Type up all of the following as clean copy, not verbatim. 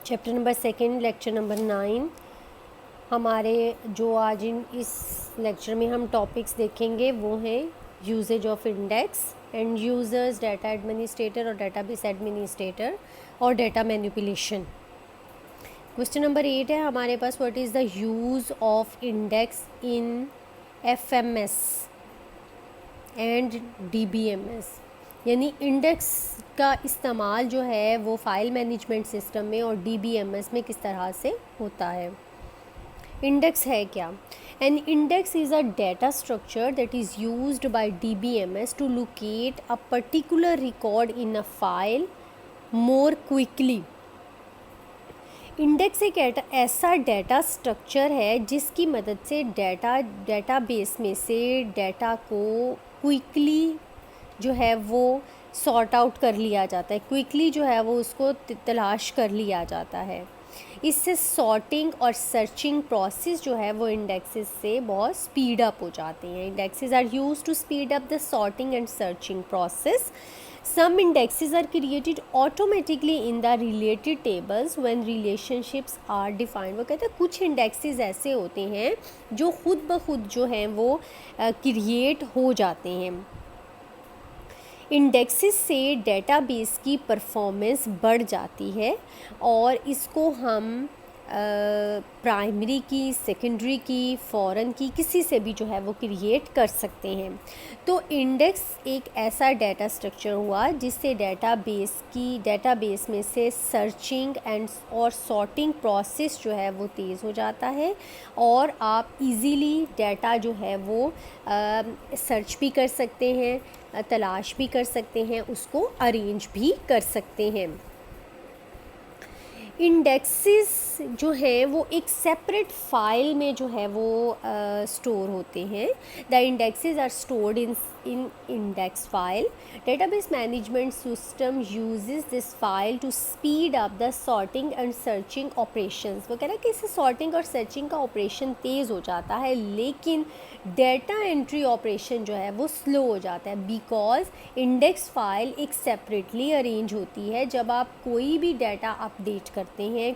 Chapter number 2 lecture number 9। हमारे जो आज इस लेक्चर में हम टॉपिक्स देखेंगे वो हैं uses of index, and users, data administrator और डाटाबेस एडमिनिस्ट्रेटर और डाटा मैनिपुलेशन। क्वेश्चन नंबर 8 है हमारे पास, what is the use of index in FMS and DBMS. यानी इंडेक्स का इस्तेमाल जो है वो फाइल मैनेजमेंट सिस्टम में और डीबीएमएस में किस तरह से होता है। इंडेक्स है क्या? An index is a data structure that is used by DBMS to locate a particular record in a file more quickly. Index एक ऐसा डेटा स्ट्रक्चर है जिसकी मदद से डेटाबेस में से डेटा को क्विकली जो है वो सॉर्ट आउट कर लिया जाता है, क्विकली जो है वो उसको तलाश कर लिया जाता है। इससे सॉर्टिंग और सर्चिंग प्रोसेस जो है वो इंडेक्सेस से बहुत स्पीड अप हो जाते हैं। Indexes are use to speed up the sorting and searching process. Some indexes are created automatically in the related tables when relationships are defined। वो कहते हैं कुछ indexes ऐसे होते हैं जो खुद ब खुद जो हैं वो क्रिएट हो जाते हैं। इंडेक्सेस से डेटाबेस की परफॉर्मेंस बढ़ जाती है और इसको हम प्राइमरी की, सेकेंडरी की, फॉरेन की, किसी से भी जो है वो क्रिएट कर सकते हैं। तो इंडेक्स एक ऐसा डेटा स्ट्रक्चर हुआ जिससे डेटाबेस में से सर्चिंग एंड और सॉर्टिंग प्रोसेस जो है वो तेज़ हो जाता है और आप इजीली डेटा जो है वो सर्च भी कर सकते हैं, तलाश भी कर सकते हैं, उसको अरेंज भी कर सकते हैं। इंडेक्सेस जो हैं वो एक सेपरेट फाइल में जो है वो स्टोर होते हैं। The indexes are stored in index file. Database management system uses this file to speed up the sorting and searching operations. वो कह रहा है कि इससे सॉर्टिंग और सर्चिंग का ऑपरेशन तेज़ हो जाता है, लेकिन डेटा एंट्री ऑपरेशन जो है वो स्लो हो जाता है, बिकॉज इंडेक्स फाइल एक सेपरेटली अरेंज होती है। जब आप कोई भी डाटा अपडेट करते हैं,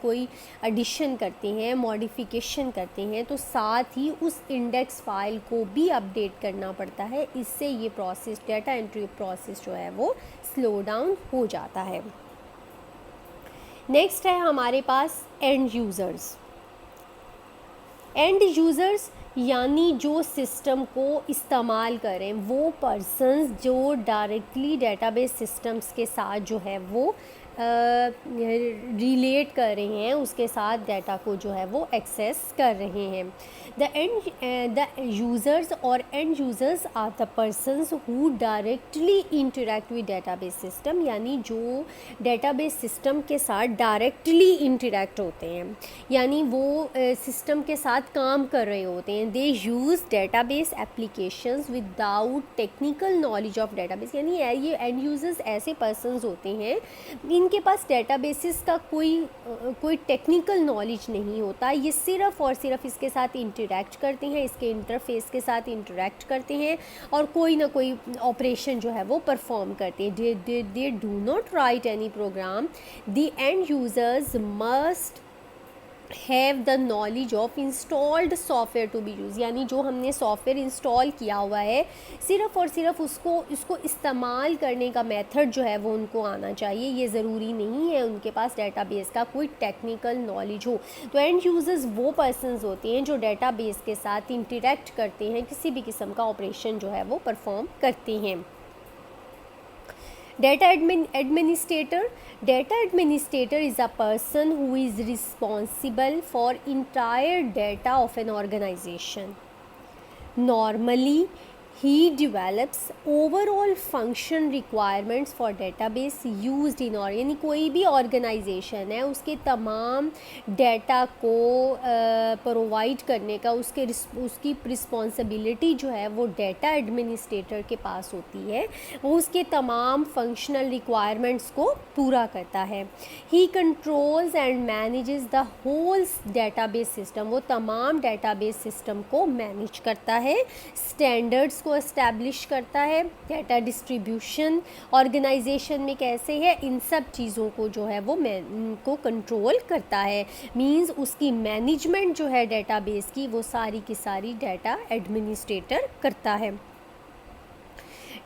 कोई एडिशन करते हैं, मॉडिफिकेशन करते हैं, तो साथ ही उस इंडेक्स फाइल को भी अपडेट करना पड़ता है। इससे ये प्रोसेस, डाटा एंट्री प्रोसेस जो है वो स्लो डाउन हो जाता है। नेक्स्ट है हमारे पास एंड यूज़र्स। एंड यूज़र्स यानी जो सिस्टम को इस्तेमाल करें, वो पर्सन्स जो डायरेक्टली डेटाबेस सिस्टम्स के साथ जो है वो रिलेट कर रहे हैं, उसके साथ डाटा को जो है वो एक्सेस कर रहे हैं। The users or end users are the persons who directly interact with database system, यानी जो डेटाबेस सिस्टम के साथ डायरेक्टली इंटरेक्ट होते हैं, यानी वो सिस्टम के साथ काम कर रहे होते हैं। They use database applications without technical knowledge of database. यानी ये एंड यूज़र्स ऐसे पर्सन्स होते हैं इनके पास डेटाबेसिस का कोई टेक्निकल नॉलेज नहीं होता, ये सिर्फ़ और सिर्फ इसके साथ इंटरेक्ट करते हैं, इसके इंटरफेस के साथ इंटरेक्ट करते हैं और कोई ना कोई ऑपरेशन जो है वो परफॉर्म करते हैं। They do not write any program. The end users must have the knowledge of installed software to be use. यानी जो हमने सॉफ्टवेयर इंस्टॉल किया हुआ है, सिर्फ़ और सिर्फ इसको इस्तेमाल करने का मेथड जो है वो उनको आना चाहिए। ये ज़रूरी नहीं है उनके पास डेटाबेस का कोई टेक्निकल नॉलेज हो। तो एंड यूज़र्स वो पर्सन्स होते हैं जो डेटाबेस के साथ इंटरेक्ट करते हैं, किसी भी किस्म का ऑपरेशन जो है वो परफॉर्म करते हैं। Data administrator is a person who is responsible for entire data of an organization. Normally, he develops overall function requirements for database used in और यानी कोई भी ऑर्गेनाइजेशन है उसके तमाम डेटा को प्रोवाइड करने का उसकी रिस्पॉन्सिबिलिटी जो है वो डेटा एडमिनिस्ट्रेटर के पास होती है। वो उसके तमाम फंक्शनल रिक्वायरमेंट्स को पूरा करता है। He controls and manages the whole database system. वो तमाम डेटाबेस सिस्टम को मैनेज करता है, स्टैंडर्ड्स को इस्टेब्लिश करता है, डाटा डिस्ट्रीब्यूशन ऑर्गेनाइजेशन में कैसे है, इन सब चीज़ों को जो है वो को कंट्रोल करता है। मींस उसकी मैनेजमेंट जो है डेटाबेस की वो सारी की सारी डाटा एडमिनिस्ट्रेटर करता है।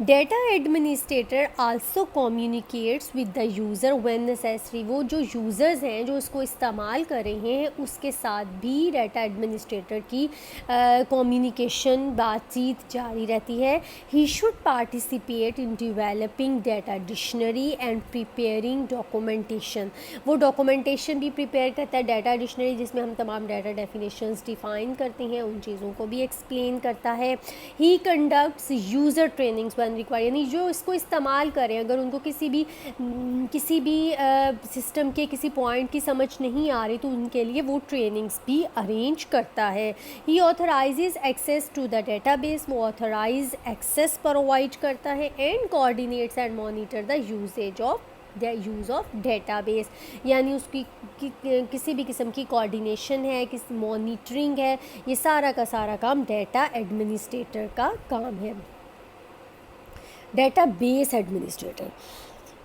Data administrator also communicates with the user when necessary. वो जो यूज़र्स हैं जो उसको इस्तेमाल कर रहे हैं उसके साथ भी डाटा एडमिनिस्ट्रेटर की कम्युनिकेशन बातचीत जारी रहती है। He should participate in developing data dictionary and preparing documentation. वो डॉक्यूमेंटेशन भी प्रिपेयर करता है, डाटा डिक्शनरी जिसमें हम तमाम डाटा डेफिनेशंस डिफ़ाइन करते हैं उन चीज़ों को भी एक्सप्लेन करता है। ही कंडक्ट्स यूज़र ट्रेनिंग्स रिक्वायर, यानी जो इसको इस्तेमाल करें अगर उनको किसी भी सिस्टम के किसी पॉइंट की समझ नहीं आ रही तो उनके लिए वो ट्रेनिंग्स भी अरेंज करता है। ही ऑथराइजेज एक्सेस टू द डेटाबेस, वो ऑथराइज एक्सेस प्रोवाइड करता है and coordinates and monitor the use of database, यानी उसकी किसी भी किस्म की कोऑर्डिनेशन है, किसी मॉनिटरिंग है, ये सारा का सारा काम डाटा एडमिनिस्ट्रेटर का काम है। Database administrator.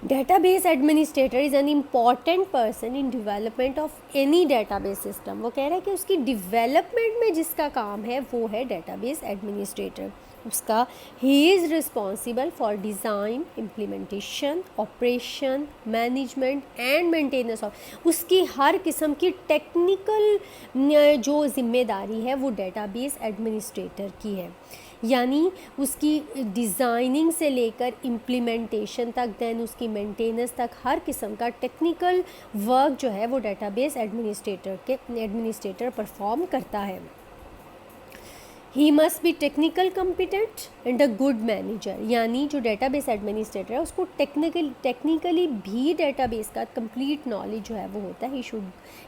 Database administrator is an important person in development of any database system. वो कह रहा है कि उसकी development में जिसका काम है वो है database administrator। उसका he is responsible for design, implementation, operation, management and maintenance of, उसकी हर किस्म की टेक्निकल जो जिम्मेदारी है वो database administrator की है, यानी उसकी डिज़ाइनिंग से लेकर इम्प्लीमेंटेशन तक देन उसकी मेंटेनेंस तक हर किस्म का टेक्निकल वर्क जो है वो डेटाबेस एडमिनिस्ट्रेटर परफॉर्म करता है। He must be technical competent and a good manager, यानी जो डेटाबेस एडमिनिस्ट्रेटर है उसको टेक्निकली भी डेटाबेस का कंप्लीट नॉलेज जो है वो होता है। He should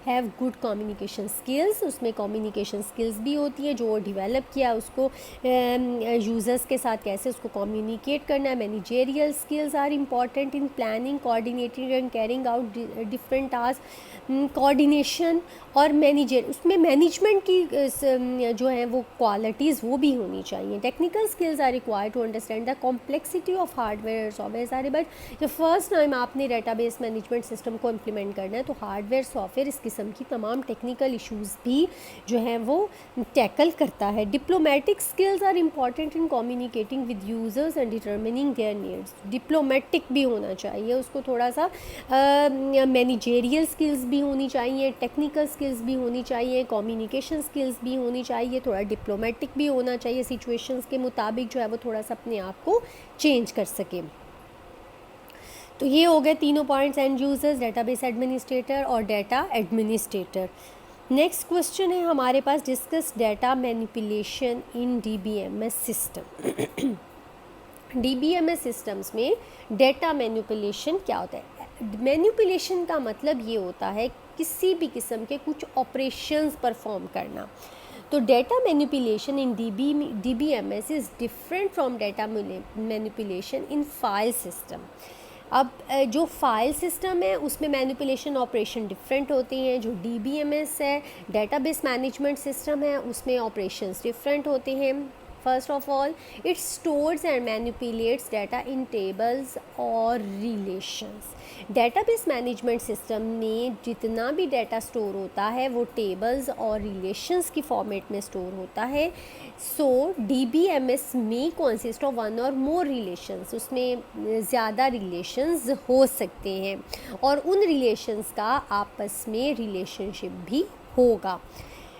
have good communication skills, उसमें कम्युनिकेशन स्किल्स भी होती है जो डेवलप किया उसको यूज़र्स के साथ कैसे उसको कम्युनिकेट करना है। Managerial skills are important in planning, coordinating and carrying out different task. Coordination और मैनेजर, उसमें मैनेजमेंट की जो है वो क्वालिटीज़ वो भी होनी चाहिए। Technical skills are required to understand the complexity of hardware software सारे, बट जब फर्स्ट टाइम आपने डेटाबेस मैनेजमेंट सिस्टम को इम्प्लीमेंट करना है तो हार्डवेयर सॉफ्टवेयर इस किस्म की तमाम टेक्निकल इशूज़ भी जो है वो टैकल करता है। Diplomatic skills are important in communicating with users and determining their needs. Diplomatic भी होना चाहिए, उसको थोड़ा सा मैनेजेरियल स्किल्स भी होनी चाहिए, टेक्निकल स्किल्स भी होनी चाहिए, कम्युनिकेशन स्किल्स भी होनी चाहिए, थोड़ा डिप्लोमेटिक भी होना चाहिए, सिचुएशंस के मुताबिक जो है वो थोड़ा सा अपने आप को चेंज कर सके। तो ये हो गए तीनों points, and users, database administrator और डाटा एडमिनिस्ट्रेटर। नेक्स्ट क्वेश्चन है हमारे पास, डिस्कस डाटा मैनिपुलेशन इन DBMS सिस्टम। DBMS सिस्टम्स में डाटा मैनिपुलेशन क्या होता है? मैनिपुलेशन का मतलब ये होता है किसी भी किस्म के कुछ ऑपरेशंस परफॉर्म करना। तो data manipulation in DBMS is different from data manipulation in file system. अब जो फाइल सिस्टम है उसमें मैनिपुलेशन ऑपरेशन डिफरेंट होती हैं, जो DBMS है डेटाबेस मैनेजमेंट सिस्टम है उसमें ऑपरेशंस डिफरेंट होते हैं। First of all, it stores and manipulates data in tables और रिलेशंस। डेटाबेस मैनेजमेंट सिस्टम में जितना भी डाटा स्टोर होता है वो टेबल्स और रिलेशंस की फॉर्मेट में स्टोर होता है। सो DBMS में कंसिस्ट ऑफ वन और मोर रिलेशंस, उसमें ज़्यादा रिलेशंस हो सकते हैं और उन रिलेशंस का आपस में रिलेशनशिप भी होगा।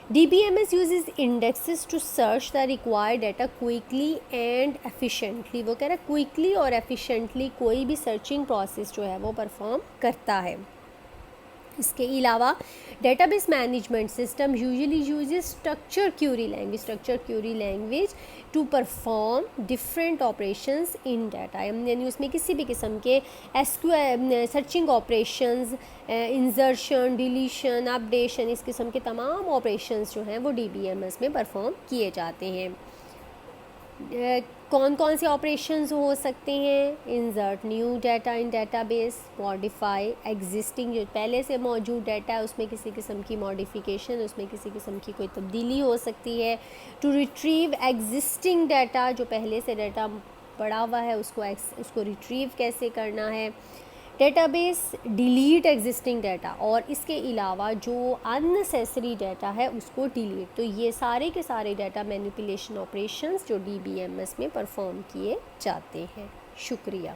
DBMS uses indexes to search the required data quickly and efficiently। वो कह रहा है क्विकली और एफिशिएंटली कोई भी सर्चिंग प्रोसेस जो है वो परफॉर्म करता है। इसके अलावा database management system usually uses structure query language to perform different operations in data, यानी उसमें किसी भी किस्म के searching operations, insertion, deletion, updation, इस किस्म के तमाम ऑपरेशंस जो हैं वो DBMS में परफॉर्म किए जाते हैं। कौन कौन से ऑपरेशंस हो सकते हैं? Insert new data in database, modify existing जो पहले से मौजूद डाटा है उसमें किसी किस्म की मॉडिफिकेशन, उसमें किसी किस्म की कोई तब्दीली हो सकती है। टू रिट्रीव एग्जिस्टिंग डाटा, जो पहले से डाटा पड़ा हुआ है उसको रिट्रीव कैसे करना है। डेटाबेस डिलीट एग्जिस्टिंग डाटा, और इसके अलावा जो अननेसेसरी डाटा है उसको डिलीट। तो ये सारे के सारे डाटा मैनिपुलेशन ऑपरेशंस जो DBMS में परफॉर्म किए जाते हैं। शुक्रिया।